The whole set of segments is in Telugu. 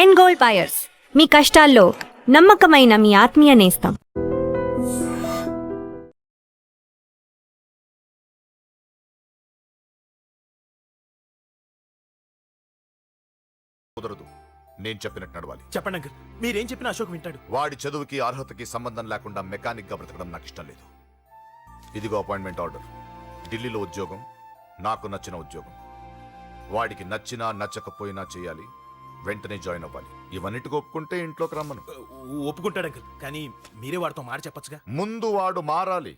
అండ్ గోల్డ్ బయర్స్, మీ కష్టాల్లో నమ్మకమైన మీ ఆత్మీయ నేస్తం. కుదరదు. నేను చెప్పినట్టు నడవాలి. చెప్పండి అంకుల్, మీరేం చెప్పినా అశోక్ వింటాడు. వాడి చదువుకి అర్హతకి సంబంధం లేకుండా మెకానిక్ గా బ్రతకడం నాకు ఇష్టం లేదు. ఇదిగో అపాయింట్మెంట్ ఆర్డర్. ఢిల్లీలో ఉద్యోగం, నాకు నచ్చిన ఉద్యోగం. వాడికి నచ్చినా నచ్చకపోయినా చేయాలి, వెంటనే జాయిన్ అవ్వాలి. ఇవన్నిటికి ఒప్పుకుంటే ఇంట్లోకి రమ్మను. ఒప్పుకుంటాడు అంకుల్, కానీ మీరే వాడితో మాట చెప్పచ్చుగా. ముందు వాడు మారాలి.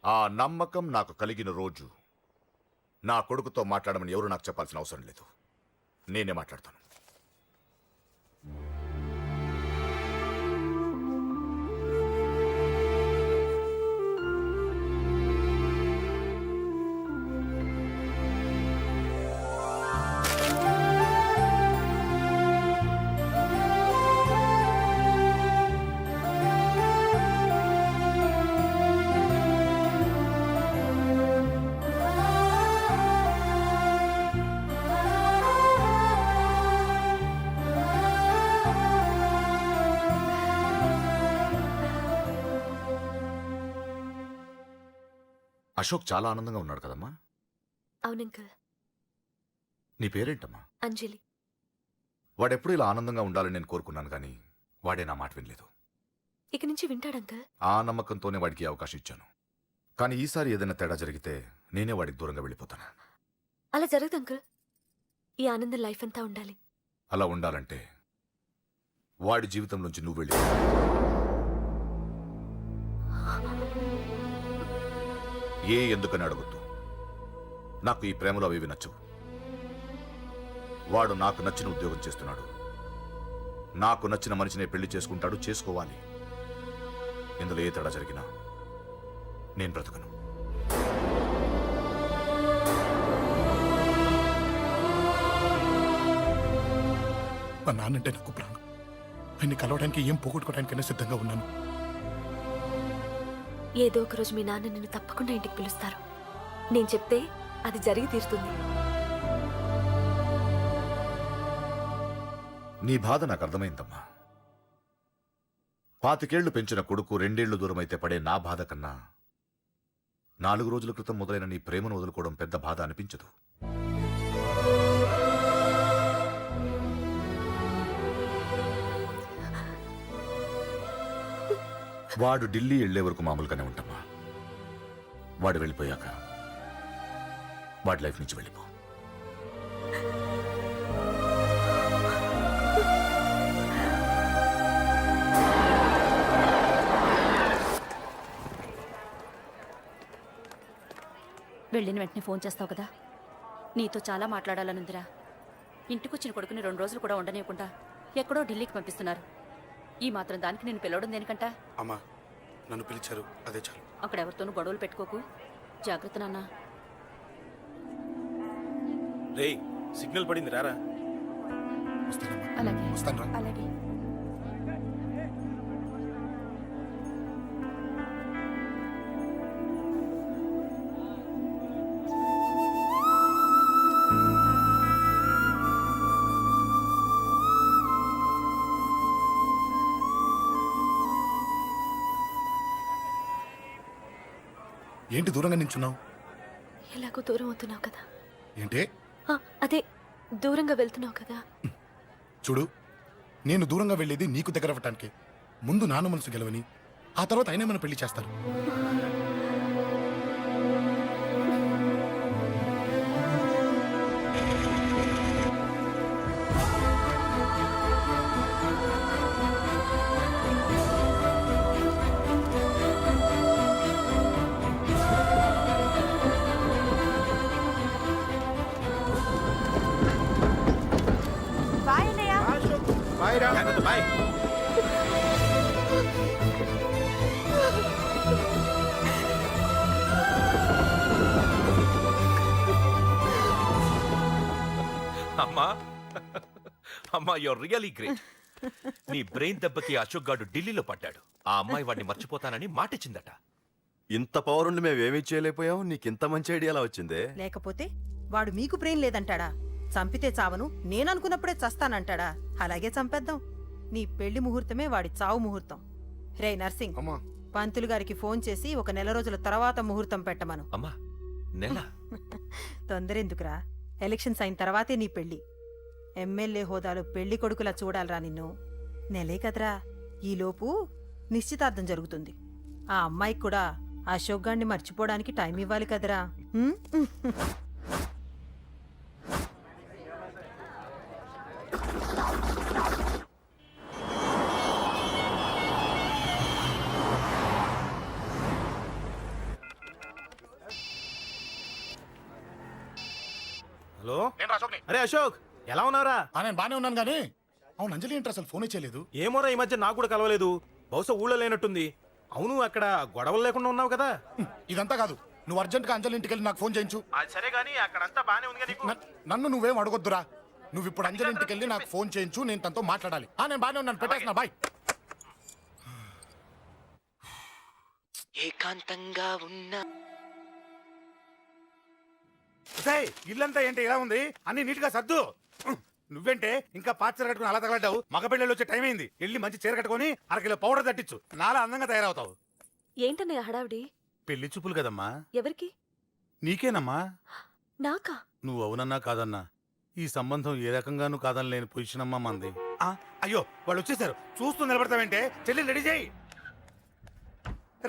ఆ నమ్మకం నాకు కలిగిన రోజు నా కొడుకుతో మాట్లాడమని ఎవరు నాకు చెప్పాల్సిన అవసరం లేదు. నేనే మాట్లాడతాను. అశోక్ చాలా ఆనందంగా ఉన్నాడు కదమ్మా. అవునంకల్. నీ పేరేంటమ్మా? అంజలి. వాడెప్పుడు ఇలా ఆనందంగా ఉండాలని నేను కోరుకున్నాను, కానీ వాడే నా మాట వినలేదు. ఇక నుంచి వింటాడంకల్. ఆ నమ్మకంతోనే వాడికి అవకాశం ఇచ్చాను. కానీ ఈసారి ఏదైనా తేడా జరిగితే నేనే వాడికి దూరంగా వెళ్ళిపోతాను. అలా జరగదు అంకల్. ఈ ఆనందం లైఫ్ అంతా ఉండాలి. అలా ఉండాలంటే వాడి జీవితం నుంచి నువ్వు వెళ్ళి. ఎందుకని అడగొద్దు. నాకు ఈ ప్రేమలో అవి నచ్చవు. వాడు నాకు నచ్చిన ఉద్యోగం చేస్తున్నాడు. నాకు నచ్చిన మనిషినే పెళ్లి చేసుకుంటాడు, చేసుకోవాలి. ఇందులో ఏ తేడా జరిగినా నేను బ్రతకను. మా నాన్నంటే నాకు ప్రాణం. ఆయన్ని కలవడానికి ఏం పోగొట్టుకోవడానికైనా సిద్ధంగా ఉన్నాను. ఏదో ఒక రోజు మీ నాన్న నిన్ను తప్పకుండా ఇంటికి పిలుస్తారు. నేను చెప్తే అది జరిగి తీరుతుంది. నీ బాధ నాకు అర్థమైందమ్మా. 25 పెంచిన కొడుకు 2 దూరమైతే పడే నా బాధ కన్నా 4 రోజుల క్రితం మొదలైన నీ ప్రేమను వదులుకోవడం పెద్ద బాధ అనిపించదు. వాడు ఢిల్లీ వెళ్లే వరకు మామూలుగానే ఉంటామా. వాడు వెళ్ళిపోయాక వాడి లైఫ్ నుంచి వెళ్ళిపో. వెళ్ళిన వెంటనే ఫోన్ చేస్తావు కదా. నీతో చాలా మాట్లాడాలనుందిరా. ఇంటికొచ్చిన కొడుకుని 2 రోజులు కూడా ఉండనివ్వకుండా ఎక్కడో ఢిల్లీకి పంపిస్తున్నారు. ఈ మాత్రం దానికి నేను పిలవడం దేనికంట? అమ్మా, నన్ను పిలిచారు, అదే చాలు. అక్కడ ఎవరితోనూ గొడవలు పెట్టుకోకు. జాగ్రత్త నాన్న. రేయ్, సిగ్నల్ పడింది, రారా. వస్తానమ్మా. అలాగే వస్తాను రా. అలాగే. ఏంటి దూరంగా నించున్నావు? ఎలాగో దూరం అవుతున్నావు కదా. ఏంటే? అదే దూరంగా వెళ్తున్నావు కదా. చూడు, నేను దూరంగా వెళ్ళేది నీకు దగ్గర అవ్వటానికి. ముందు నాన్న మనసు గెలవని, ఆ తర్వాత అయినా మన పెళ్లి చేస్తారు. బాయ్. అమ్మా అమ్మా, యూర్ రియలీ గ్రేట్. నీ బ్రెయిన్ దెబ్బకి అశోక్ గాడు ఢిల్లీలో పడ్డాడు. ఆ అమ్మాయి వాడిని మర్చిపోతానని మాటిచ్చిందట. ఇంత పవరుండి మేమేమీ చేయలేకపోయాం. నీకింత మంచి ఐడియా ఎలా వచ్చిందే? లేకపోతే వాడు మీకు బ్రెయిన్ లేదంటాడా? చంపితే చావను నేననుకున్నప్పుడే చస్తానంటాడా? అలాగే చంపేద్దాం. నీ పెళ్లి ముహూర్తమే వాడి చావు ముహూర్తం. రే నర్సింగ్, అమ్మా పంతులు గారికి ఫోన్ చేసి ఒక నెల రోజుల తర్వాత ముహూర్తం పెట్టమను. అమ్మా నెల తొందరెందుకురా? ఎలక్షన్స్ అయిన తర్వాతే నీ పెళ్లి. ఎమ్మెల్యే హోదాలో పెళ్లి కొడుకులా చూడాలరా నిన్ను. నెలే కదరా, ఈలోపు నిశ్చితార్థం జరుగుతుంది. ఆ అమ్మాయికి కూడా అశోక్ గాన్ని మర్చిపోవడానికి టైం ఇవ్వాలి కదరా. ఉమ్? హలో అరే అశోక్, ఎలా ఉన్నారా? నేను బానే ఉన్నాను కానీ అవును అంజలి ఏంటి అసలు ఫోన్ చేయలేదు? ఏమోరా, ఈ మధ్య నాకు కూడా కలవలేదు. బహుశా ఊళ్ళో లేనట్టుంది. అవును, అక్కడ గొడవలు లేకుండా ఉన్నావు కదా? ఇదంతా కాదు, నువ్వు అర్జెంట్గా అంజలి ఇంటికి వెళ్ళి నాకు ఫోన్ చేయించు. అది సరే గానీ అక్కడంతా బానే ఉంది నీకు. నన్ను నువ్వేం అడగొద్దురా. నువ్వు ఇప్పుడు అంజలి ఇంటికి వెళ్ళి నాకు ఫోన్ చేయించు, నేను తనతో మాట్లాడాలి. నేను బానే ఉన్నాను, పెట్టేస్తున్నా, బాయ్. ఏకాంతంగా ఉన్న ఇల్లంతా ఏంటి ఇలా ఉంది? అన్ని నీట్ గా సర్దు. నువ్వేంటే ఇంకా పాత చీర కట్టుకుని అలా తగలడ్డావు? మగ పెళ్ళిళ్ళు వచ్చే టైం అయింది. వెళ్ళి మంచి చీర కట్టుకుని అరకిలో పౌడర్ తట్టించు. నాలా అందంగా తయారవుతావు. ఏంటన్నయ్య హడావిడి? పెళ్లి చూపులు కదమ్మా. ఎవరికి? నీకేనమ్మా. నాకా? నువ్వు అవునన్నా కాదన్నా ఈ సంబంధం ఏ రకంగానూ కాదని లేని పొజిషన్ అమ్మా మంది. అయ్యో వాళ్ళు వచ్చేసారు, చూస్తూ నిలబడతావేంటే? చెల్లి రెడీ చేయి.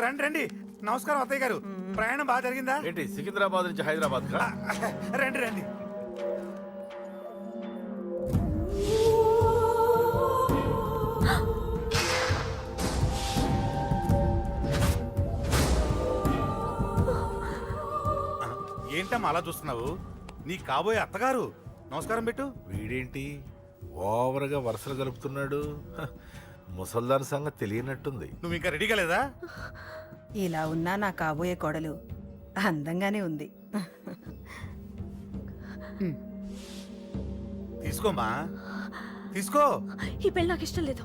రండి రండి. నమస్కారం అత్తయ్య గారు, ప్రయాణం బాగా జరిగిందా? ఏంటి సికింద్రాబాద్ నుంచి హైదరాబాద్ కా? రండి రండి. ఏంటమ్మా అలా చూస్తున్నావు? నీ కాబోయే అత్తగారు. నమస్కారం పెట్టు. వీడేంటి ఓవర్గా వరుసలు కలుపుతున్నాడు? ముసల్దాన్ సంగతి తెలియనట్టుంది. నువ్వు ఇంకా రెడీ కాలేదా? ఇలా ఉన్నా నా కాబోయే కోడలు అందంగానే ఉంది. తీసుకోమ్మా, తీసుకో. ఈ పెళ్లి నాకు ఇష్టం లేదు,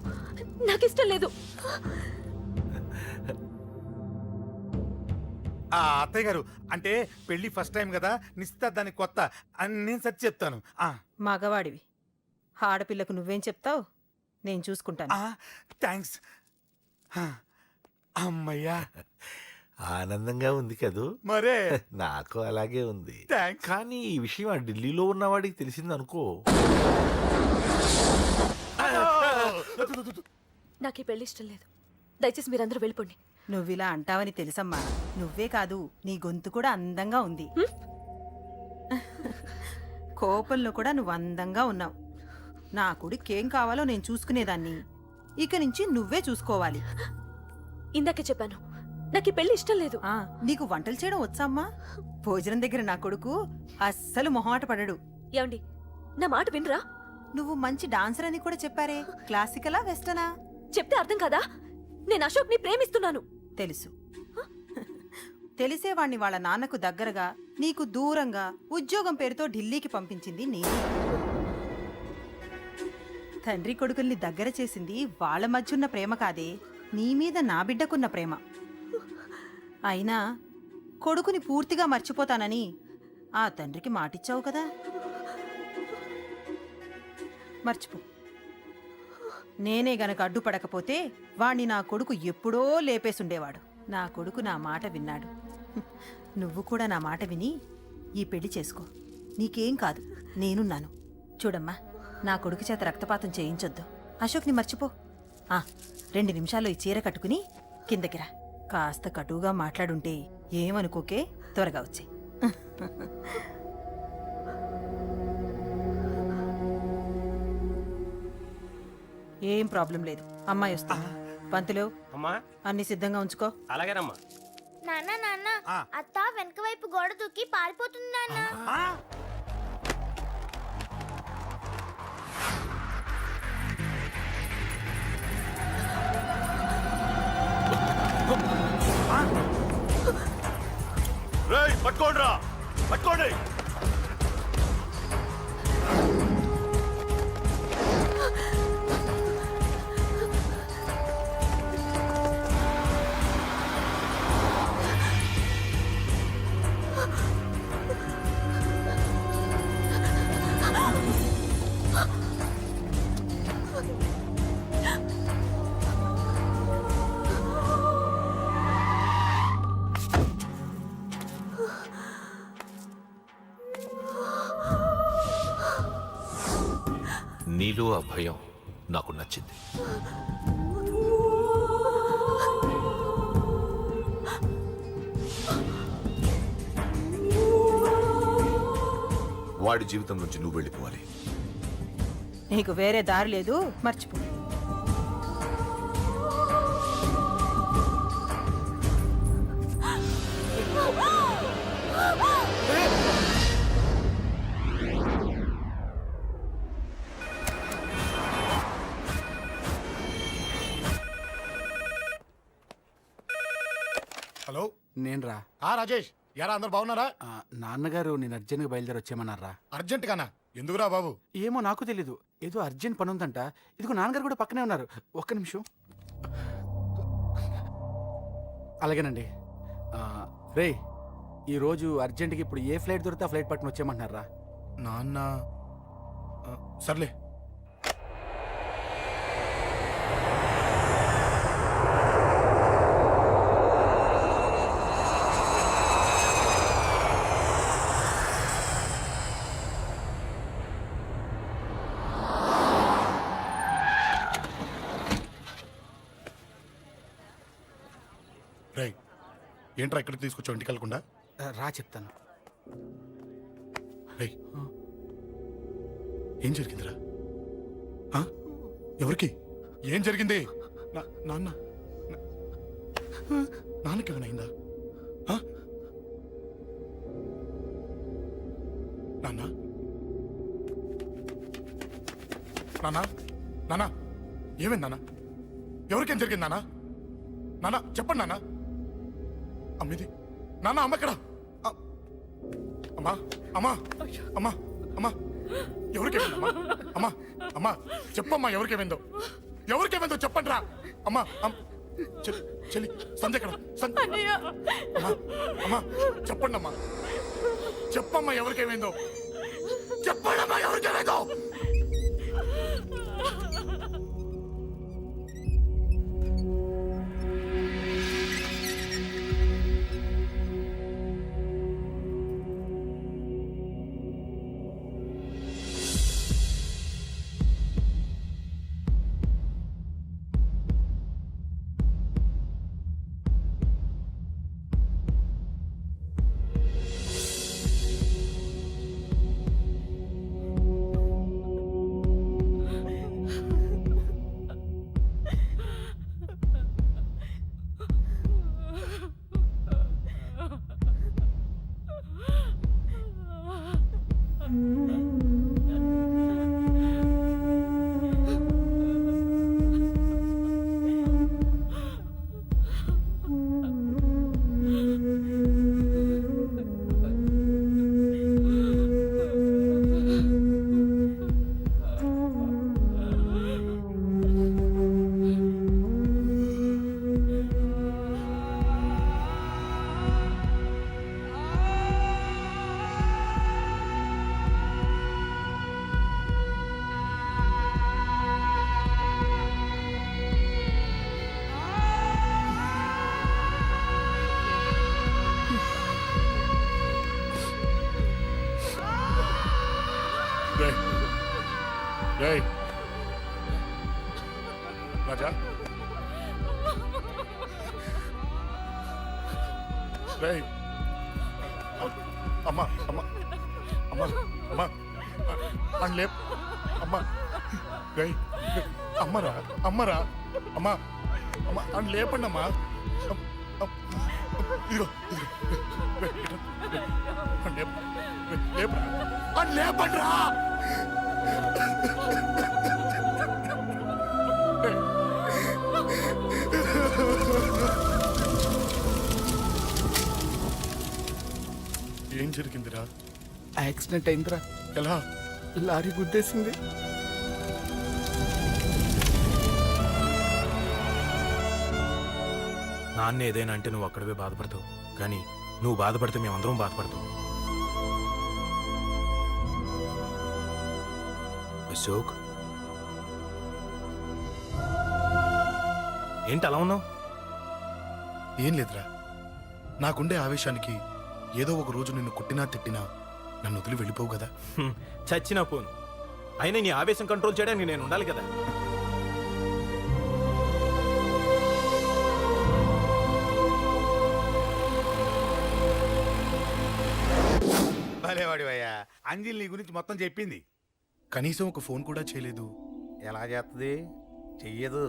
నాకు ఇష్టం లేదు. అత్తయ్య గారు, అంటే పెళ్లి ఫస్ట్ టైం కదా, నిశ్చితార్థానికి కొత్త అని నేను సరి చెప్తాను. మగవాడివి, ఆడపిల్లకు నువ్వేం చెప్తావు? నేను చూసుకుంటాను. థ్యాంక్స్. అమ్మయ్యా, ఆనందంగా ఉంది కదూ? మరే నాకు అలాగే ఉంది. థ్యాంక్స్. కానీ ఈ విషయం ఆ ఢిల్లీలో ఉన్నవాడికి తెలిసింది అనుకో. నాకు ఈ పెళ్లి ఇష్టం లేదు. దయచేసి మీరందరూ వెళ్ళిపోండి. నువ్విలా అంటావని తెలుసమ్మా. నువ్వే కాదు, నీ గొంతు కూడా అందంగా ఉంది. కోపంలో కూడా నువ్వు అందంగా ఉన్నావు. నా కొడుకేం కావాలో నేను చూసుకునేదాన్ని. ఇక నుంచి నువ్వే చూసుకోవాలి. ఇందాకే చెప్పాను, నాకు ఈ పెళ్లి ఇష్టం లేదు. నీకు వంటలు చేయడం వచ్చామ్మా? భోజనం దగ్గర నా కొడుకు అస్సలు మొహమాట పడడు. ఏమండి, నా మాట వినరా? నువ్వు మంచి డాన్సర్ అని కూడా చెప్పారే. క్లాసికలా వెస్టర్నా? చెప్తే అర్థం కాదా? నేను అశోక్ ని ప్రేమిస్తున్నాను. తెలుసు. తెలిసేవాణ్ణి వాళ్ళ నాన్నకు దగ్గరగా, నీకు దూరంగా ఉద్యోగం పేరుతో ఢిల్లీకి పంపించింది నేను. తండ్రి కొడుకుల్ని దగ్గర చేసింది వాళ్ళ మధ్యున్న ప్రేమ కాదే, నీ మీద నా బిడ్డకున్న ప్రేమ. అయినా కొడుకుని పూర్తిగా మర్చిపోతానని ఆ తండ్రికి మాటిచ్చావు కదా. మర్చిపో. నేనే గనక అడ్డుపడకపోతే వాణ్ణి నా కొడుకు ఎప్పుడో లేపేసుండేవాడు. నా కొడుకు నా మాట విన్నాడు. నువ్వు కూడా నా మాట విని ఈ పెళ్లి చేసుకో. నీకేం కాదు, నేనున్నాను. చూడమ్మా, నా కొడుకు చేత రక్తపాతం చేయించొద్దు. అశోక్ని మర్చిపో. 2 నిమిషాల్లో ఈ చీర కట్టుకుని కిందకిరా. కాస్త కటువుగా మాట్లాడుంటే ఏమనుకోకే, త్వరగా వచ్చే. ఏం ప్రాబ్లం లేదు, అమ్మాయి వస్తా. పంతులు, అమ్మా అన్ని సిద్ధంగా ఉంచుకో. అలాగేనమ్మా. నాన్న నాన్న, అత్త వెనక వైపు గోడ దూకి పారిపోతుంది నాన్న. పట్టుకోండిరా, పట్టుకోండి. నీలో ఆ భయం నాకు నచ్చింది. వాడి జీవితం నుంచి నువ్వు వెళ్ళిపోవాలి. నీకు వేరే దారి లేదు, మర్చిపో. హలో, నేను రా. రాజేష్, యారా అందరు బాగున్నారా? నాన్నగారు నేను అర్జెంట్గా బయలుదేరి వచ్చేయమన్నారా? అర్జెంట్ గానా? ఎందుకురా బాబు? ఏమో నాకు తెలీదు, ఏదో అర్జెంట్ పని ఉందంట. ఇదిగో నాన్నగారు కూడా పక్కనే ఉన్నారు. ఒక్క నిమిషం. అలాగేనండి. రే, ఈరోజు అర్జెంట్కి ఇప్పుడు ఏ ఫ్లైట్ దొరికితే ఆ ఫ్లైట్ పట్టుకుని వచ్చేయమంటున్నారా? నాన్న సర్లే. రై, ఏంట్రా ఇక్కడికి తీసుకొచ్చావు ఇంటికి వెళ్ళకుండా? రా చెప్తాను. రై, ఏం జరిగిందిరా? ఎవరికి ఏం జరిగింది? నాన్న నాన్నకి ఏమైనా అయిందా? నాన్న నాన్న నాన్న ఏమైంది నాన్న? ఎవరికేం జరిగింది నాన్న? నాన్న చెప్పండి నాన్న. అమ్మిది నాన్న, అమ్మ ఎక్కడ? అమ్మా అమ్మా అమ్మా అమ్మా ఎవరికేమైందమ్మా? అమ్మా అమ్మా చెప్పమ్మా, ఎవరికేమైందో? ఎవరికేమైందో చెప్పండి రా. అమ్మా చెల్లి సంధ్య ఎక్కడ? అమ్మా అమ్మా చెప్పండి అమ్మా, చెప్పమ్మా ఎవరికేమైందో? చెప్పండి అమ్మా ఎవరికేమైందో? రేయ్ రాజా, రేయ్ అమ్మా అమ్మా అమ్మా అమ్మా అని లేప్ అమ్మా. రేయ్ అమ్మరా అమ్మరా అమ్మా అమ్మా అని లేపండి అమ్మా. ఇదిగో లేపరా అని లేపండి రా. ఏం జరిగిందిరా? యాక్సిడెంట్ అయిందిరా. ఎలా? లారీ గుద్దేసింది. నాన్న ఏదైనా అంటే నువ్వు అక్కడవే బాధపడతావు, కానీ నువ్వు బాధపడితే మేమందరం బాధపడతాం. అశోక్, ఏంటి అలా ఉన్నావు? ఏం లేదురా, నాకుండే ఆవేశానికి ఏదో ఒక రోజు నిన్ను కొట్టినా తిట్టినా నన్ను వదిలి వెళ్ళిపోవు కదా. చచ్చినా పోను, అయినా నీ ఆవేశం కంట్రోల్ చేయడానికి నేను ఉండాలి కదా. భలేవాడి అయ్యా, అంజలి నీ గురించి మొత్తం చెప్పింది. కనీసం ఒక ఫోన్ కూడా చేయలేదు. ఎలా చేస్తుంది? చెయ్యదు.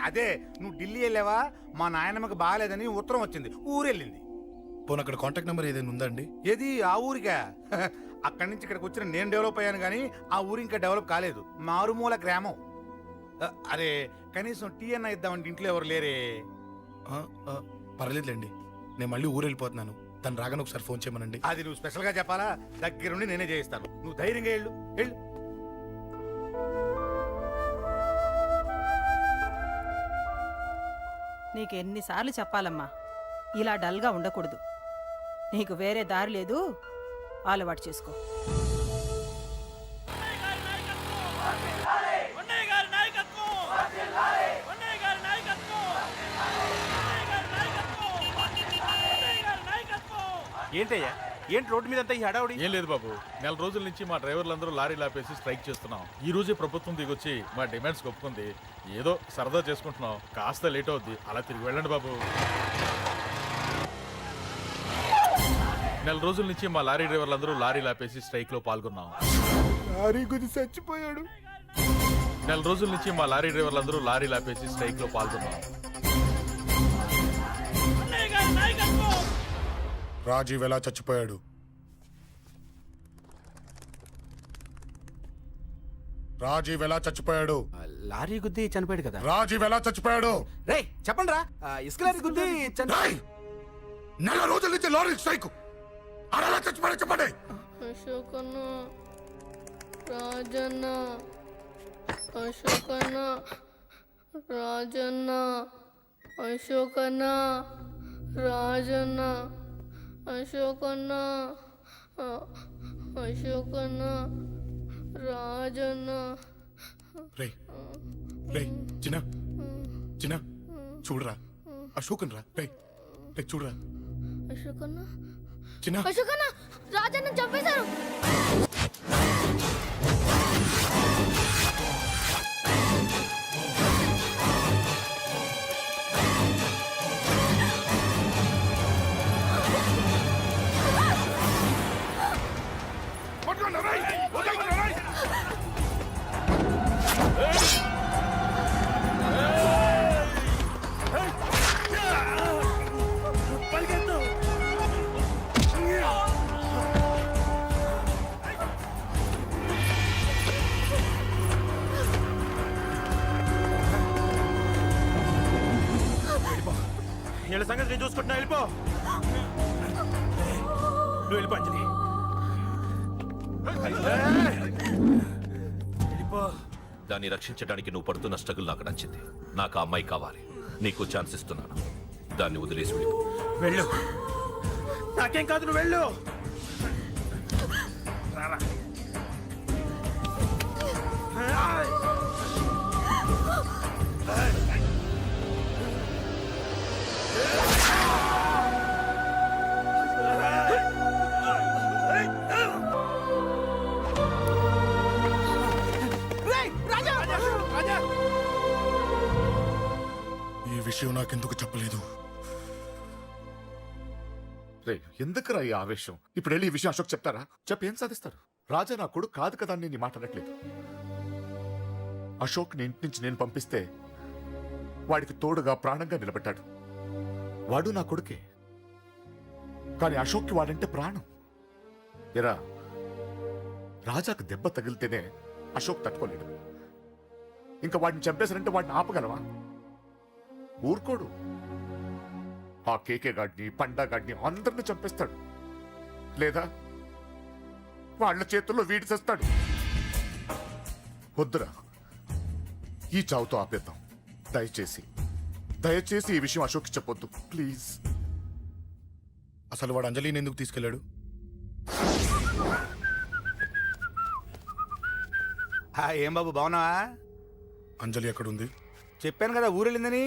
అదే నువ్వు ఢిల్లీ వెళ్ళావా, మా నాయనమ్మకి బాగాలేదని ఉత్తరం వచ్చింది, ఊరెళ్ళింది. పోనీ అక్కడ కాంటాక్ట్ నెంబర్ ఏదైనా ఉందా అండి? ఏది ఆ ఊరికా? అక్కడి నుంచి ఇక్కడికి వచ్చిన నేను డెవలప్ అయ్యాను కానీ ఆ ఊరు ఇంకా డెవలప్ కాలేదు, మారుమూల గ్రామం. అరే కనీసం టీ అన్న ఇద్దామంటే ఇంట్లో ఎవరు లేరే. పర్లేదులేండి, నేను మళ్ళీ ఊరు వెళ్ళిపోతున్నాను. తను రాగానే ఒకసారి ఫోన్ చేయమనండి. అది నువ్వు స్పెషల్గా చెప్పాలా? దగ్గరుండి నేనే చేయిస్తాను, నువ్వు ధైర్యంగా వెళ్ళు వెళ్ళు. నీకు ఎన్నిసార్లు చెప్పాలమ్మా, ఇలా డల్గా ఉండకూడదు. నీకు వేరే దారి లేదు, అలవాటు చేసుకో. ఏంటయ్యా, ఏంటి రోడ్డు మీద అంతా ఈ హడావుడి? ఏం లేదు బాబు, నెల రోజుల నుంచి మా డ్రైవర్లందరూ లారీలు ఆపేసి స్ట్రైక్ చేస్తున్నాం. ఈ రోజే ప్రభుత్వం దిగొచ్చి మా డిమాండ్స్ ఒప్పుకుంది. ఏదో సరదా చేసుకుంటున్నాం, కాస్త లేట్ అవుద్ది, అలా తిరిగి వెళ్ళండి బాబు. నెల రోజుల నుంచి మా లారీ డ్రైవర్లందరూ లారీలు ఆపేసి స్ట్రైక్ లో పాల్గొన్నాం. లారీ గురించి చచ్చిపోయాడు. నెల రోజుల నుంచి మా లారీ డ్రైవర్లందరూ లారీలు ఆపేసి స్ట్రైక్ లో పాల్గొన్నాం. రాజీవ్ ఎలా చచ్చిపోయాడు? రాజీవ్ ఎలా చచ్చిపోయాడు? లారీ గుద్ది చనిపోయాడు కదా. రాజీవ్ ఎలా చచ్చిపోయాడు? రే చెప్పండి రా, ఇసుక లారీ గుద్ది రేయ్! నెల రోజుల నుంచి లారీ స్ట్రైక్, అలా చచ్చిపోయాడు చెప్పండి. అశోకన్న, రాజన్న, అశోకన్న, రాజన్న, అశోకన్న, రాజన్న, అశోకన్న, అశోకన్న, రాజన్న. రే రే చిన్న చిన్న చూడరా, అశోకన్ రా. రే రే చూడరా, అశోకన్న, చిన్న అశోకన్న, రాజన్న చంపేశారు. వీళ్ళ సంగతి నేను చూసుకుంటున్నా, వెళ్ళిపో. నువ్వు వెళ్ళిపో అంజలి, వెళ్ళిపో. దాన్ని రక్షించడానికి నువ్వు పడుతున్న స్ట్రగుల్ నాకు నచ్చింది. నాకు ఆ అమ్మాయి కావాలి, నీకు ఛాన్స్ ఇస్తున్నాను. దాన్ని వదిలేసి వెళ్ళిపో. వెళ్ళు, నాకేం కాదు, నువ్వు వెళ్ళు. రారా. ఈ విషయం నాకెందుకు చెప్పలేదు? రే ఎందుకురా ఈ ఆవేశం? ఇప్పుడు వెళ్ళి ఈ విషయం అశోక్ చెప్తారా? చెప్పి ఏం సాధిస్తారు? రాజా నా కొడుకు కాదు కదా అని నేను మాట్లాడట్లేదు. అశోక్ ని ఇంటి నుంచి నేను పంపిస్తే వాడికి తోడుగా ప్రాణంగా నిలబెట్టాడు. వాడు నా కొడుకే, కానీ అశోక్కి వాడంటే ప్రాణం. ఎరా, రాజాకు దెబ్బ తగిలితేనే అశోక్ తట్టుకోలేడు. ఇంకా వాడిని చంపేశారంటే వాడిని ఆపగలవా? ఊరుకోడు. ఆ కేకే గాడిని, పండా గాడిని అందరిని చంపేస్తాడు, లేదా వాళ్ళ చేతుల్లో వీడి చేస్తాడు. వద్దురా, ఈ చావుతో ఆపేద్దాం. దయచేసి దయచేసి ఈ విషయం అశోక్కి చెప్పొద్దు ప్లీజ్. అసలు వాడు అంజలిని ఎందుకు తీసుకెళ్ళాడు? ఏం బాబు బాగున్నావా? అంజలి ఎక్కడుంది? చెప్పాను కదా ఊరెళ్ళిందని.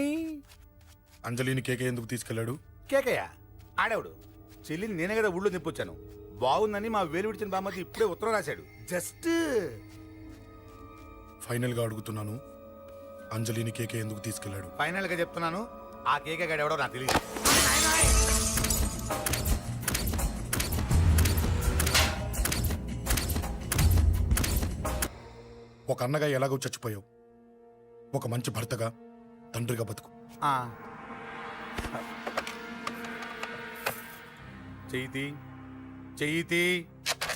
అంజలిని కేకే ఎందుకు తీసుకెళ్ళాడు? కేకయ్య ఆడేవాడు, చెల్లిని నేనే కదా ఊళ్ళో నిప్పొచ్చాను. బాగుందని మా వేలు విడిచిన బామ్మది ఇప్పుడే ఉత్తరం రాశాడు. జస్ట్ ఫైనల్గా అడుగుతున్నాను, అంజలిని కేకే ఎందుకు తీసుకెళ్ళాడు? ఫైనల్ గా చెప్తున్నాను, ఆ కేకే గాడు ఎవడో నాకు తెలియదు. ఒక అన్నగా ఎలాగో చచ్చిపోయావు, ఒక మంచి భర్తగా, తండ్రిగా బతుకు. చెయ్యితి చెయ్యితి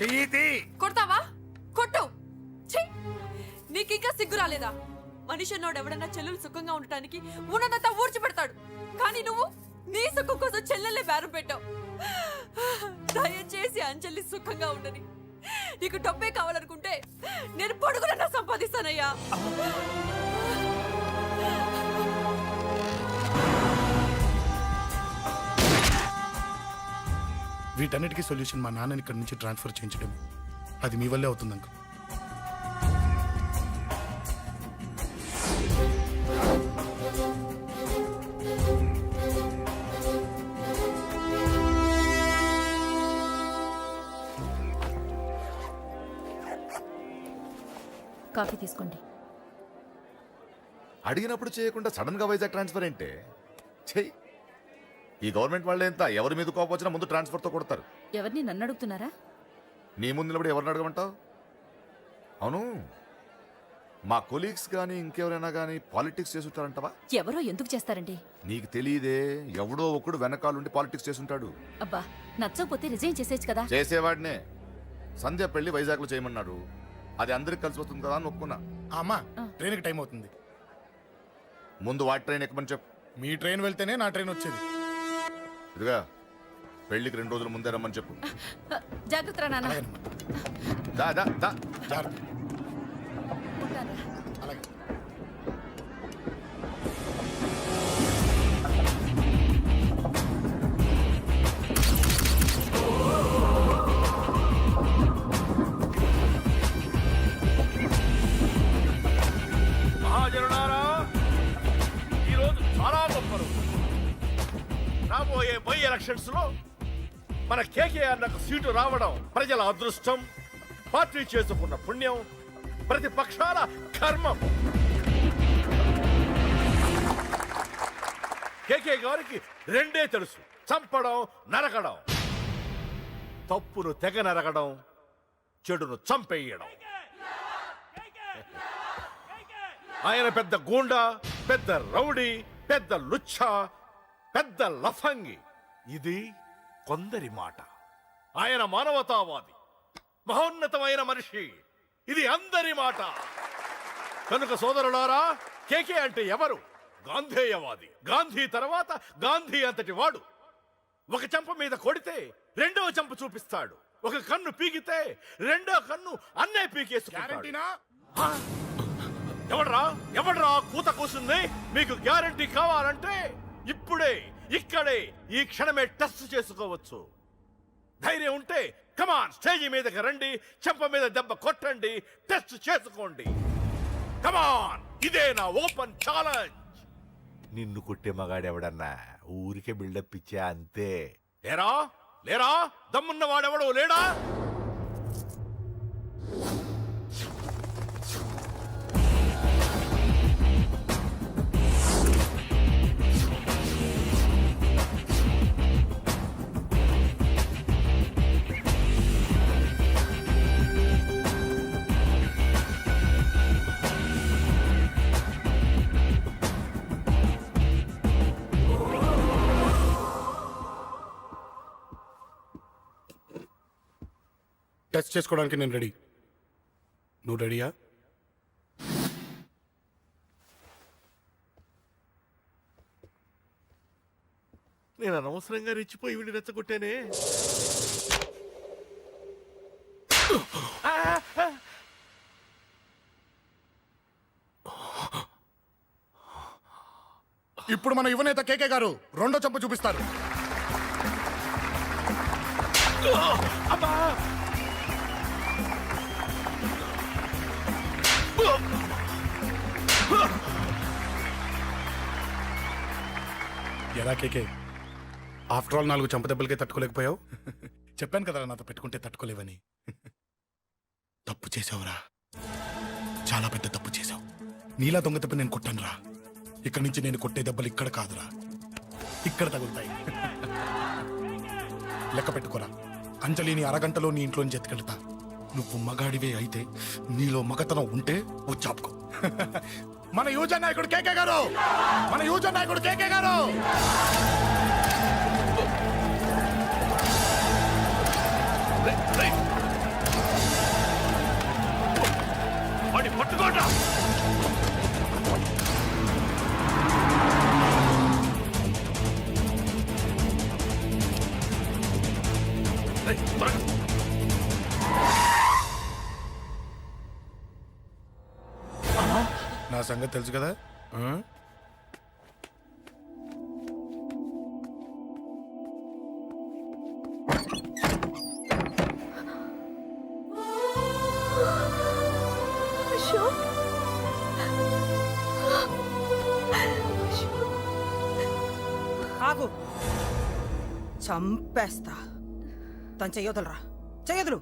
చెయ్యితి. కొడతావా? కొట్టు. ఛీ! నీకింకా సిగ్గు రాలేదా? మనిషి అన్నోడు ఎవడన్నా చెల్లెలు సుఖంగా ఉండటానికి ఉన్నదంతా ఊడ్చిపెడతాడు, కానీ నువ్వు నీ సుఖం కోసం చెల్లెలే బేరం పెట్టావు. దయచేసి అంజలి సుఖంగా ఉండని. నీకు డబ్బే కావాలనుకుంటే నేను పొడుగునన్నా సంపాదిస్తానయ్యా. వీటన్నిటికీ సొల్యూషన్ మా నాన్నని ఇక్కడి నుంచి ట్రాన్స్ఫర్ చేయించడం. అది మీ వల్లే అవుతుంది అంకుల్. కాఫీ తీసుకోండి. అడిగినప్పుడు చేయకుండా సడన్ గా వైజాగ్ ట్రాన్స్ఫర్ ఏంటే? చెయ్యి. ఈ గవర్నమెంట్ వాళ్ళే ఎంత, ఎవరి మీద కోపం వచ్చినా ముందు ట్రాన్స్ఫర్తో కొడతారు. ఎవరిని నన్ను అడుగుతున్నారా? నీ ముందు నిలబడి ఎవరిని అడగమంటావు? అవును, మా కొలీగ్స్ కానీ ఇంకెవరైనా కానీ పాలిటిక్స్ చేసుంటారంటవా? ఎవరో ఎందుకు చేస్తారండి? నీకు తెలియదే, ఎవడో ఒకడు వెనకాలండి పాలిటిక్స్ చేసుంటాడు. అబ్బా, నచ్చకపోతే రిజైన్ చేసేచ్చు కదా. చేసేవాడినే. సంధ్య పెళ్లి వైజాగ్లో చేయమన్నాడు, అది అందరికి కలిసి వస్తుంది కదా అని ఒప్పుకున్నా. అమ్మా, ట్రైన్కి టైం అవుతుంది. ముందు వాటి ట్రైన్ ఎక్కమని చెప్పు. మీ ట్రైన్ వెళ్తేనే నా ట్రైన్ వచ్చేది. ఇదిగా పెళ్లికి 2 రోజుల ముందే రమ్మని చెప్పు. జాగ్రత్త రా నాన్న. దా దా దా. జాగ్రత్త. ఉంటాను. అలాగే. మహాజనులారా, ఈరోజు చాలా గొప్ప రోజు. రాబోయే బై ఎలక్షన్స్ లో మన కేకేఆర్ నాకు సీటు రావడం ప్రజల అదృష్టం, పార్టీ చేసుకున్న పుణ్యం, ప్రతిపక్షాల కర్మం. కేకే గారికి రెండే తెలుసు: చంపడం, నరకడం. తప్పును తెగ నరకడం, చెడును చంపేయడం. ఆయన పెద్ద గూండా, పెద్ద రౌడీ, పెద్ద లుచ్చ, పెద్ద లఫంగి. ఇది కొందరి మాట. ఆయన మానవతావాది, మహోన్నతమైన మనిషి. ఇది అందరి మాట. కనుక సోదరులారా, కేకే అంటే ఎవరు? గాంధేయవాది. గాంధీ తర్వాత గాంధీ అంతటి వాడు. ఒక చెంప మీద కొడితే రెండవ చెంప చూపిస్తాడు. ఒక కన్ను పీకితే రెండో కన్ను అన్నే పీకేసుకుంటాడు. ఎవడ్రా కూత కూసింది? మీకు గ్యారంటీ కావాలంటే ఇప్పుడే, ఇక్కడే, ఈ క్షణమే టెస్ట్ చేసుకోవచ్చు. ధైర్యం ఉంటే కమాన్, స్టేజి మీదకి రండి, చెంప మీద దెబ్బ కొట్టండి, టెస్ట్ చేసుకోండి. కమాన్, ఇదే నా ఓపెన్ ఛాలెంజ్. నిన్ను కొట్టే మగాడెవడన్నా ఊరికే బిల్డప్ ఇచ్చా అంతే. లేరా లేరా దమ్మున్న వాడెవడో లేడా? టెస్ట్ చేసుకోవడానికి నేను రెడీ. నువ్వు రెడీయా? నేను అనవసరంగా రెచ్చిపోయి వీడిని రెచ్చగొట్టానే. ఇప్పుడు మన యువనేత కేకే గారు రెండో చెంప చూపిస్తారు. ఎలా కేకే, ఆఫ్టర్ ఆల్ 4 చంపదెబ్బలకే తట్టుకోలేకపోయావు? చెప్పాను కదా నాతో పెట్టుకుంటే తట్టుకోలేవని. తప్పు చేసావురా, చాలా పెద్ద తప్పు చేశావు. నీలా దొంగ తప్ప నేను కొట్టాను రా. ఇక్కడి నుంచి నేను కొట్టే దెబ్బలు ఇక్కడ కాదురా, ఇక్కడ తగులుతాయి. లెక్క పెట్టుకోరా. అంజలిని అరగంటలో నీ ఇంట్లోంచి ఎత్తుకెళ్తా. నువ్వు మగాడివే అయితే, నీలో మగతనం ఉంటే వచ్చాపుకో. మన యువజన నాయకుడు కేకే గారు, మన యువజన నాయకుడు కేకే గారు. పట్టుకోండి. నా సంగతి తెలుసు కదా. ఆగు, చంపేస్తా. తను చెయ్యొదలరా, చెయ్యదులు.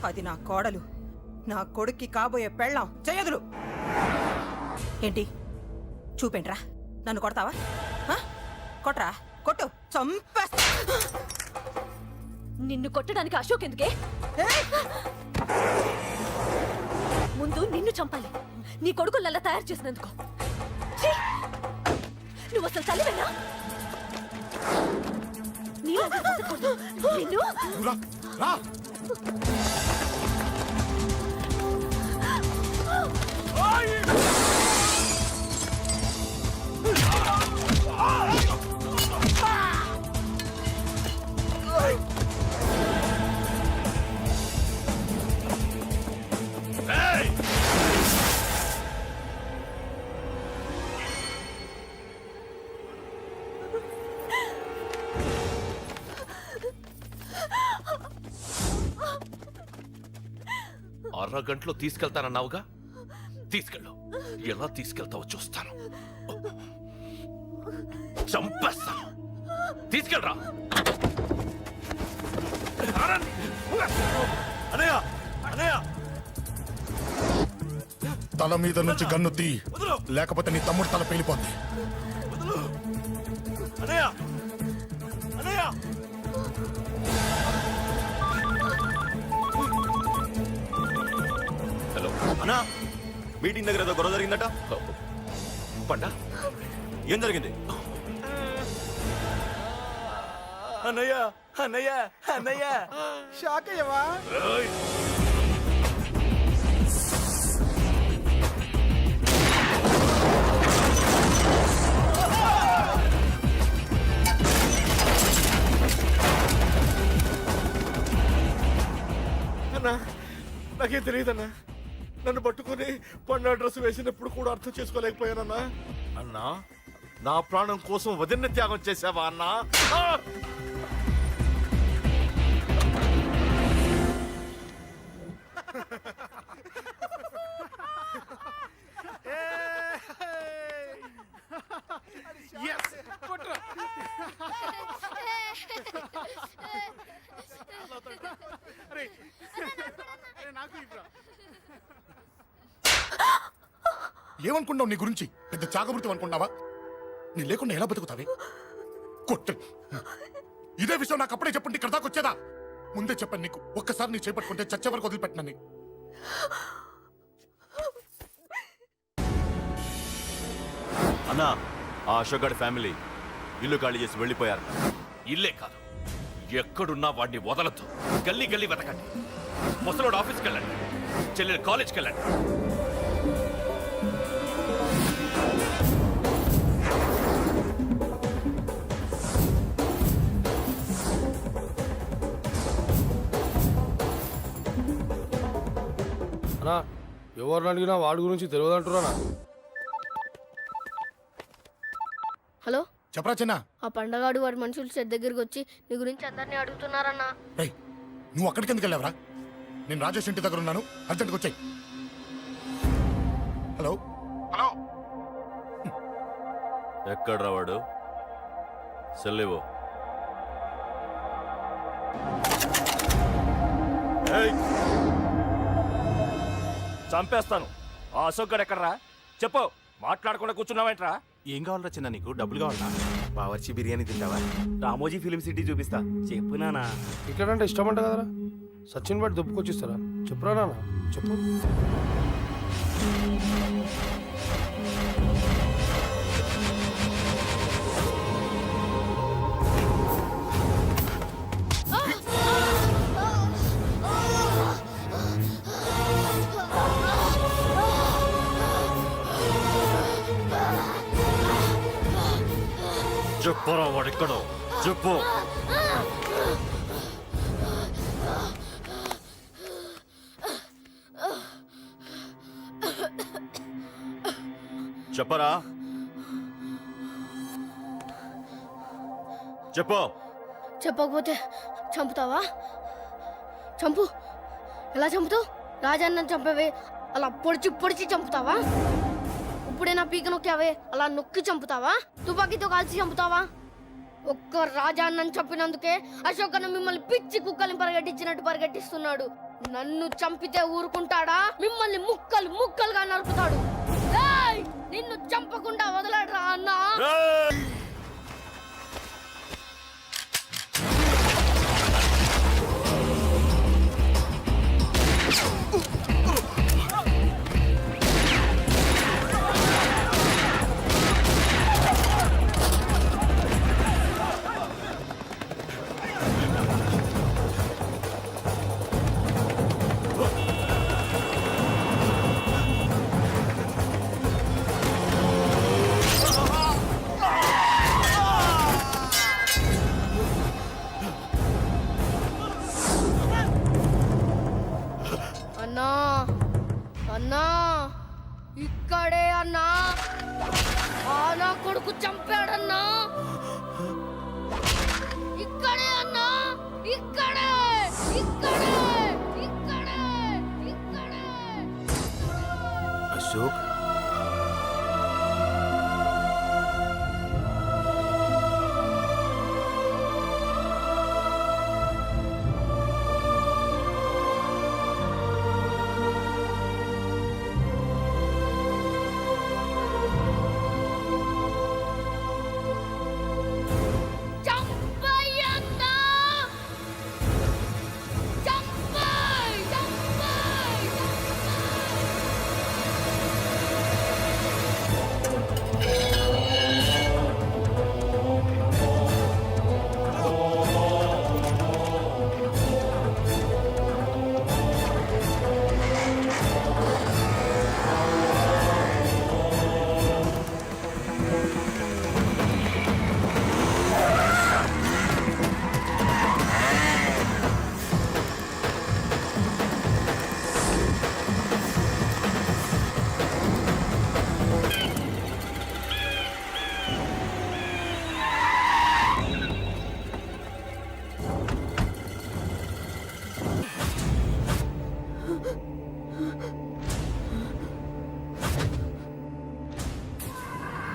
అది నా కోడలు, నా కొడుక్కి కాబోయే పెళ్ళాం. చెయ్యదులు. ఏంటి చూపేంట్రా? నన్ను కొడతావా? కొట్రా, కొట్టు, చంపేస్తా. నిన్ను కొట్టడానికి అశోక్ ఎందుకే? ముందు నిన్ను చంపాలి, నీ కొడుకులల్లా తయారు చేసినందుకు. ఛీ! నువ్వు అసలు తల్లివేనా? నిన్ను రా. అరగంటలో తీసుకెళ్తానన్నావుగా, తీసుకెళ్ళు. ఎలా తీసుకెళ్తావో చూస్తాను. చంపేస్తాను. తీసుకెళ్ళరా. తల మీద నుంచి గన్ను తీ, లేకపోతే నీ తమ్ముడు తల పేలిపోద్ది. హలో అన్నా, మీటింగ్ దగ్గర ఏదో గొడవ జరిగిందట. పండా, ఏం జరిగింది? అన్నయ్య, అన్నయ్య, అన్నయ్య, షాక్ అయ్యవా? అన్నా, నాకేం తెలియదన్నా. నన్ను పట్టుకుని పండు డ్రెస్ వేసినప్పుడు కూడా అర్థం చేసుకోలేకపోయానన్నా. అన్నా, నా ప్రాణం కోసం వదిన త్యాగం చేసావా అన్నా? ఏమనుకున్నావు నీ గురించి? పెద్ద చాగమృతం అనుకున్నావా? నీ లేకుండా ఎలా బతుకుతావే? కొట్టు. ఇదే విషయం నాకు అప్పుడే చెప్పండి, ఇక్కడ దాకా వచ్చేదా? ముందే చెప్పాను నీకు, ఒక్కసారి నీ చేపట్టుకుంటే చచ్చే వరకు వదిలిపెట్టినని. అన్నా, ఆ అశోక్ గారి ఫ్యామిలీ ఇల్లు ఖాళీ చేసి వెళ్ళిపోయారు. ఇల్లే కాదు, ఎక్కడున్నా వాడిని వదలొద్దు. గల్లీ గల్లీ వెతకండి. ముసలోడు ఆఫీస్కి వెళ్ళండి, చెల్లెలు కాలేజ్కి వెళ్ళండి. ఎవరిని అడిగినా వాడి గురించి తెలియదంటున్నా. హలో, చెప్పరా చిన్న. ఆ పండగాడు వాడి మనుషులు సెట్ దగ్గరికి వచ్చి నీ గురించి అందరినీ అడుగుతున్నారన్నా. రేయ్, నువ్వు అక్కడికి ఎందుకు వెళ్ళావరా? నేను రాజేష్ ఇంటి దగ్గర ఉన్నాను, అర్జెంట్గా వచ్చాయి. హలో హలో, ఎక్కడ్రా వాడు? సెల్లేవో. చంపేస్తాను. ఆ అశోక్ గడు ఎక్కడరా చెప్పు మాట్లాడకుండా కూర్చున్నావేంట్రా ఏం కావాలరా చిన్న నీకు డబ్బులు కావాలా బావర్చి బిర్యానీ తింటావా రామోజీ ఫిలిం సిటీ చూపిస్తా చెప్పు నానా ఇట్లా ఇష్టం అంట కదరా సచిన్ బట్టి దుప్పుకొచ్చిస్తారా చెప్పురా నాన్న చెప్పు చెప్పరా వాడెక్కడో చెప్పు చెప్పరా చెప్పు చెప్పకపోతే చంపుతావా? చంపు. ఎలా చంపుతావు? రాజాన్నని చంపవే అలా పొడిచి పొడిచి చంపుతావా? ఇప్పుడే నా పీక నొక్కావే అలా నొక్కి చంపుతావా? తుపాకీతో కాల్చి చంపుతావా? ఒక్క రాజాన్నని చంపినందుకే అశోక్ అన్న మిమ్మల్ని పిచ్చి కుక్కల్ని పరిగెట్టించినట్టు పరిగెట్టిస్తున్నాడు. నన్ను చంపితే ఊరుకుంటాడా? మిమ్మల్ని ముక్కలు ముక్కలుగా నరుకుతాడు. ఏయ్! నిన్ను చంపకుండా వదలడరా అన్నా. అన్నా అన్నా ఇక్కడే అన్నా. నా కొడుకు చంపాడన్నా. ఇక్కడే అన్నా. ఇక్కడే ఇక్కడే ఇక్కడే ఇక్కడే. అశోక్ చంపయ్యన్నా. చంపయ్ చంపయ్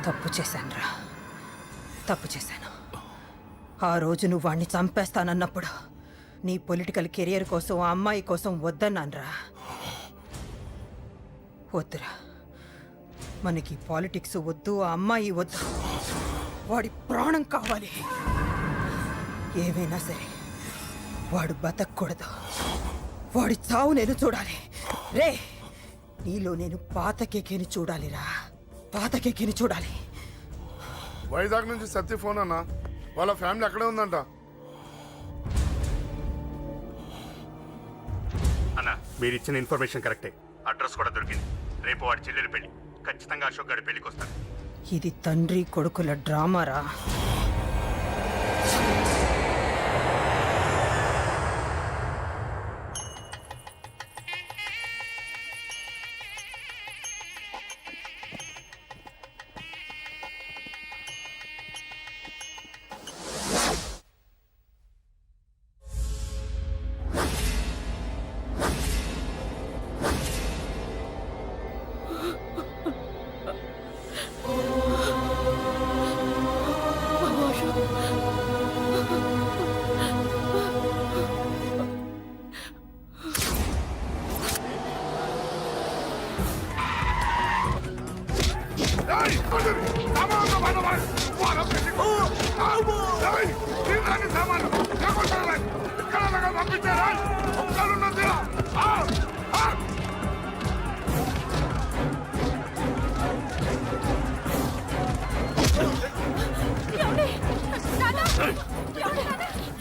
తప్పు చేశానురా, తప్పు చేశాను. ఆ రోజు నువ్వు వాణ్ణి చంపేస్తానన్నప్పుడు నీ పొలిటికల్ కెరియర్ కోసం ఆ అమ్మాయి కోసం వద్దన్నానురా. వద్దురా, మనకి పాలిటిక్స్ వద్దు, ఆ అమ్మాయి వద్దు. వాడి ప్రాణం కావాలి. ఏమైనా సరే వాడు బతకూడదు. వాడి చావు నేను చూడాలి. రే, నీలో నేను పాత కేకేని చూడాలిరా, పాత కేకేని చూడాలి. వైజాగ్ నుంచి సత్య ఫోన్ అన్న, వాళ్ళ ఫ్యామిలీ అక్కడే ఉందంట. అన్న, మీరు ఇచ్చిన ఇన్ఫర్మేషన్ కరెక్టే. అడ్రస్ కూడా దొరికింది. రేపు వాడి చెల్లెలు పెళ్లి. ఖచ్చితంగా అశోక్ గారి పెళ్లికి వస్తాను. ఇది తండ్రి కొడుకుల డ్రామారా. బాబు అశోక్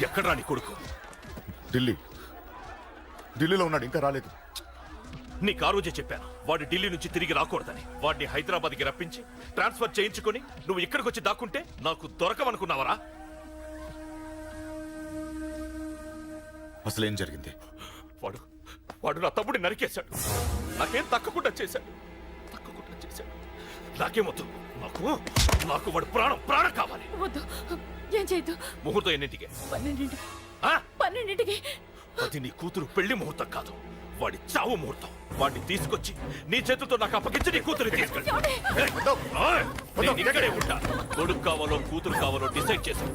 ఎక్కడ్రా నీ కొడుకు? ఢిల్లీలో ఉన్నాడు, ఇంకా రాలేదు. నీకు ఆ రోజే చెప్పాను వాడు ఢిల్లీ నుంచి తిరిగి రాకూడదని. వాడిని హైదరాబాద్కి రప్పించి ట్రాన్స్ఫర్ చేయించుకొని నువ్వు ఇక్కడికి వచ్చి దాక్కుంటే నాకు దొరకవనుకున్నావరా? అసలేం జరిగింది? వాడు వాడు నా తమ్ముడిని నరికేశాడు. నాకేం తక్కకుండా చేశాడు. నాకేమొద్దు. నాకు వాడు ప్రాణం కావాలి. వద్దు, ఏం చేయొద్దు. ముహూర్తం ఎన్నింటికి? 12ంటికి. అది నీ కూతురు పెళ్లి ముహూర్తం కాదు, వాడి చావు ముహూర్తం. వాడిని తీసుకొచ్చి నీ చేతులతో నాకు అప్పగించి నీ కూతురు తీసుకెళ్ళి ఇక్కడే ఉంటా. కొడుకు కావాలో కూతురు కావాలో డిసైడ్ చేశాను.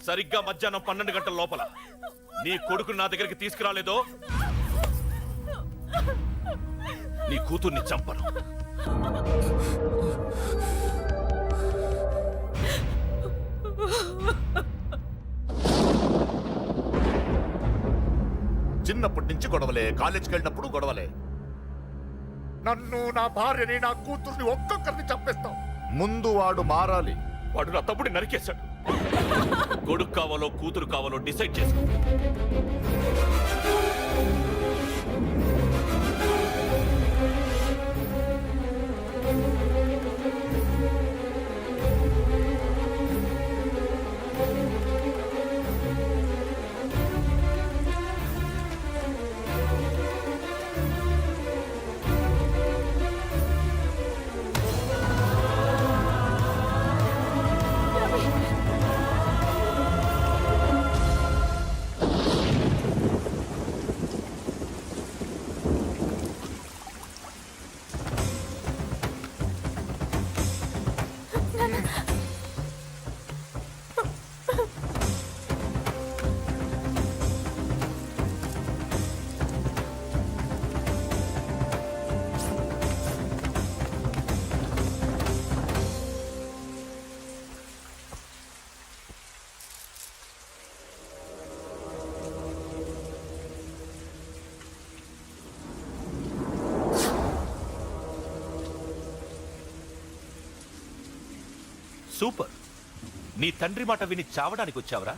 సరిగ్గా మధ్యాహ్నం 12 గంటల లోపల నీ కొడుకుని నా దగ్గరికి తీసుకురాలేదో నీ కూతుర్ని చంపను. చిన్నప్పటి నుంచి గొడవలే, కాలేజీకి వెళ్ళినప్పుడు గొడవలే. నన్ను, నా భార్యని, నా కూతుర్ని ఒక్కొక్కరిని చంపేస్తాం. ముందు వాడు మారాలి. వాడు నా తమ్ముడిని నరికేశాడు. కొడుకు కావాలో కూతురు కావాలో డిసైడ్ చేశాడు. సూపర్. నీ తండ్రి మాట విని చావడానికి వచ్చావరా?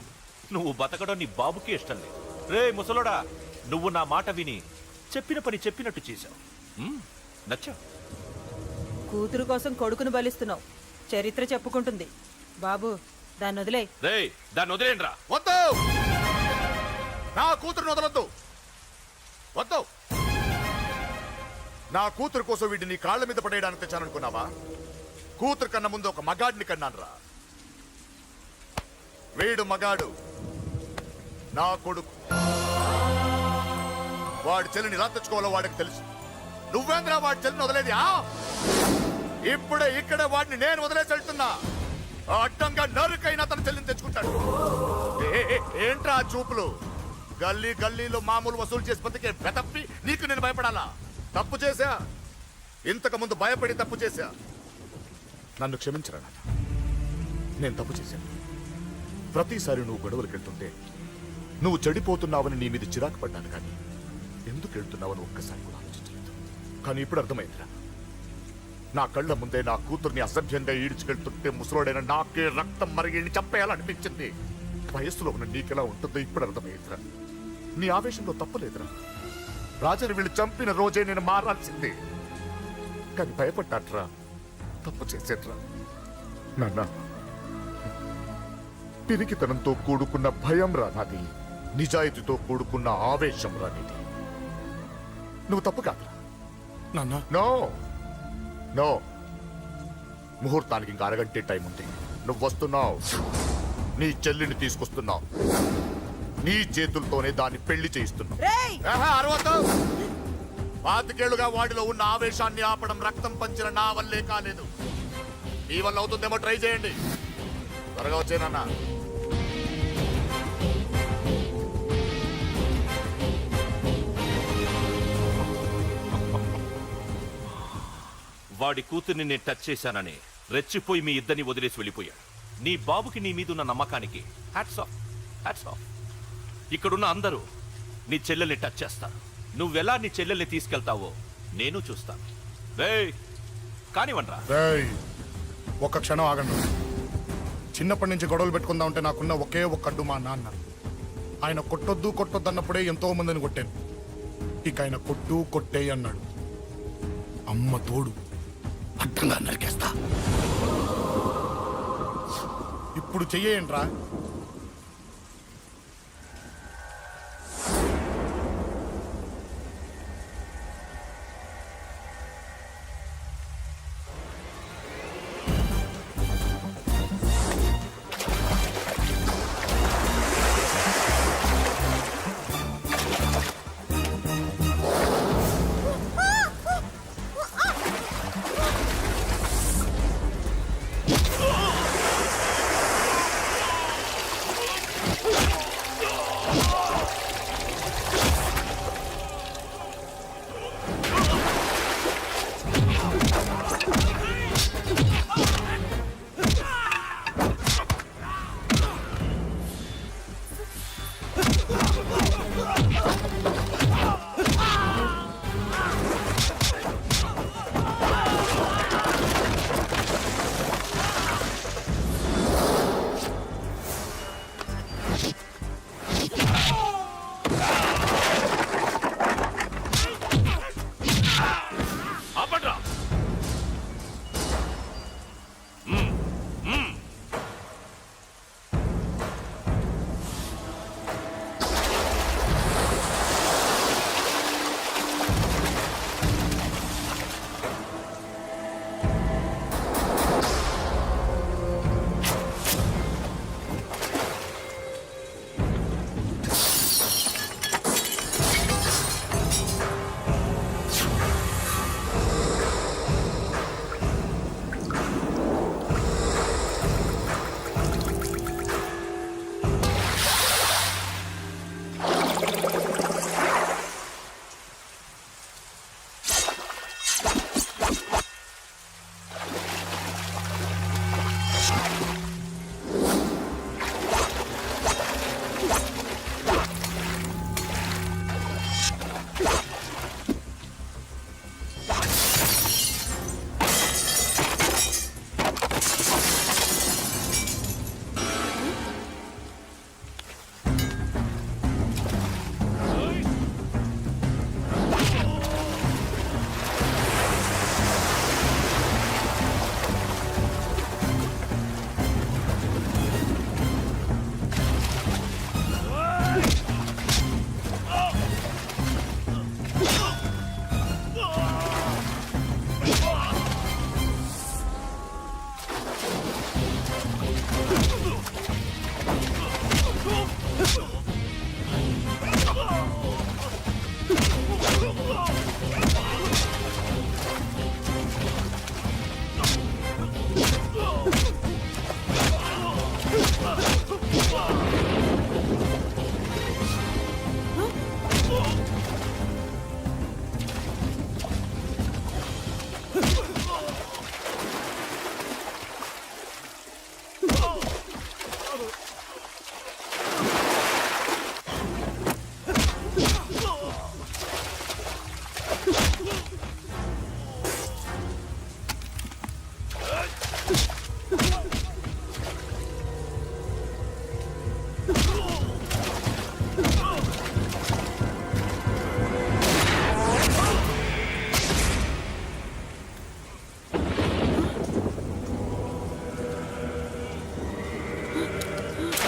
నువ్వు బతకడం నీ బాబుకి ఇష్టం లేదు. రే ముసలోడా, నువ్వు నా మాట విని చెప్పిన పని చెప్పినట్టు చేశావు. నచ్చా? కూతురు కోసం కొడుకును బలిస్తున్నావు. చరిత్ర చెప్పుకుంటుంది. బాబు, దాన్ని వదిలే. రే దాన్ని వదిలేండ్రా. వద్దు, నా కూతురుని వదలొద్దు. వద్దు. నా కూతురు కోసం వీడిని కాళ్ళ మీద పడేయడానికి తెచ్చాననుకున్నావా? కూతురు కన్నా ముందు ఒక మగాడిని కన్నానురా. వీడు మగాడు, నా కొడుకు. వాడి చెల్లిని ఎలా తెచ్చుకోవాలో వాడికి తెలుసు. నువ్వేంద్రా వాడి చెల్లిని వదిలేది? ఇప్పుడే ఇక్కడే వాడిని నేను వదిలేసి వెళ్తున్నా. అడ్డంగా నరుకైనా తన చెల్లిని తెచ్చుకుంటాడు. ఏంట్రా చూపులు? గల్లీ గల్లీలో మామూలు వసూలు చేసి బతికే వెతప్పి నీకు నేను భయపడాలా? తప్పు చేశా, ఇంతకు ముందు భయపడి తప్పు చేశా. నన్ను క్షమించరా నాన్న, నేను తప్పు చేశాను. ప్రతిసారి నువ్వు గొడవలకు వెళ్తుంటే నువ్వు చెడిపోతున్నావని నీ మీద చిరాకు పడ్డాను, కానీ ఎందుకు వెళ్తున్నావని ఒక్కసారి కూడా ఆలోచించలేదు. కానీ ఇప్పుడు అర్థమైందిరా, నా కళ్ళ ముందే నా కూతుర్ని అసభ్యంగా ఈడ్చుకెళ్తుంటే ముసలోడైన నాకే రక్తం మరిగి చంపేయాలనిపించింది. వయస్సులో ఉన్న నీకెలా ఉంటుందో ఇప్పుడు అర్థమైందిరా. నీ ఆవేశంలో తప్పలేదురా. రాజాని వీళ్ళు చంపిన రోజే నేను మారాల్సిందే, కానీ భయపడ్డాట్రా. తప్పు చేసేట్రా నాన్న. పిరికితనంతో కూడుకున్న భయం రా నాది, నిజాయితీతో కూడుకున్న ఆవేశం రా నీది. నువ్వు తప్పు కాదురా నాన్న. నో నో, ముహూర్తానికి ఇంకా అరగంటే టైం ఉంది. నువ్వు వస్తున్నావు, నీ చెల్లిని తీసుకొస్తున్నావు, నీ చేతులతోనే దాన్ని పెళ్లి చేయిస్తున్నావు. పాతికేళ్లుగా వాడిలో ఉన్న ఆవేశాన్ని ఆపడం రక్తం పంచిన నా వల్లే కాలేదు. మీ వల్ల అవుతుందేమో ట్రై చేయండి. త్వరగా వచ్చేనన్నా. వాడి కూతుర్ని నేను టచ్ చేశానని రెచ్చిపోయి మీ ఇద్దరిని వదిలేసి వెళ్ళిపోయాడు. నీ బాబుకి నీ మీదున్న నమ్మకానికి హ్యాట్స్ ఆఫ్, హ్యాట్స్ ఆఫ్. ఇక్కడున్న అందరూ నీ చెల్లెల్ని టచ్ చేస్తారు. నువ్వెలా నీ చెల్లెల్ని తీసుకెళ్తావో నేను చూస్తాను. రేయ్ కానివ్వండ్రా. రేయ్, ఒక్క క్షణం ఆగండి. చిన్నప్పటి నుంచి గొడవలు పెట్టుకుందాం అంటే నాకున్న ఒకే ఒక్క అడ్డు మా నాన్న. ఆయన కొట్టొద్దు అన్నప్పుడే ఎంతో మందిని కొట్టాను. ఇక ఆయన కొట్టే అన్నాడు. అమ్మ తోడు అడ్డంగా నరికేస్తా. ఇప్పుడు చెయ్యేంట్రా?